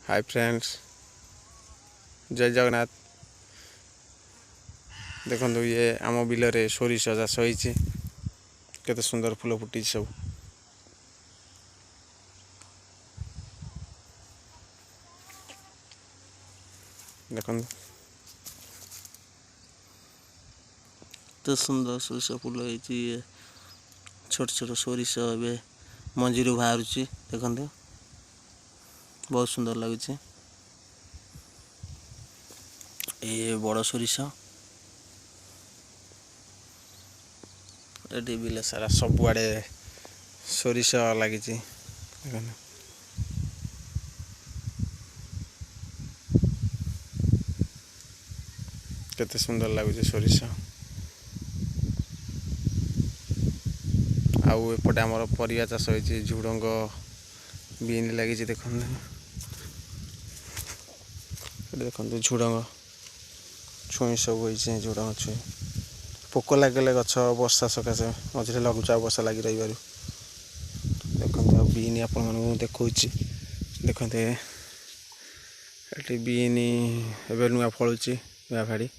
Hi friends, जय जगन्नाथ। देखो ये आम बिल सोरिष चाष होती केते सुंदर फूल फुटी सब। देखो तो सुंदर सोरिष फूल होती छोट छोट सोरिष ए मंजी बाहर देखते बहुत सुंदर लगुच। ये बड़ सोरिष ये बिल सारा सबुआड़े सोरिष लगी। केते सुंदर लगुच सोरिष। आउ एपटे आमर परिया चाष होती झुड़ंग बीन लगी। देखो देखो झुड़ंग छुई सब होती। झुड़ंग छुई पोक लगे गछ वर्षा सकाशे मझे लघुचाप वर्षा लगी रही। देखते बीन आप देखा देखते ये बीन एवं नुआ फलुच नुआ फाड़ी।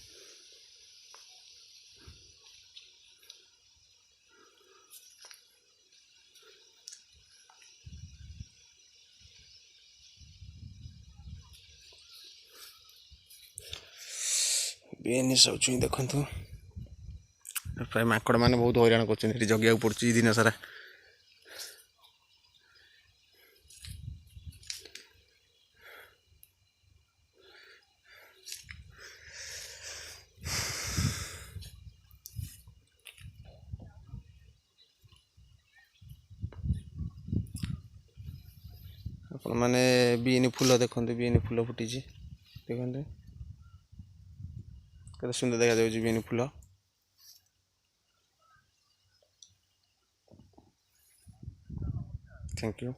बीन सब छुई देखु प्राय माकड़ मैंने बहुत हैरान कर जगिया पड़ुची दिन सारा। आपण मैंने बीन फूल देखते बीन फूल फुटी देखते केते सुंदर देखा जाऊँ बीन फूल। Thank you.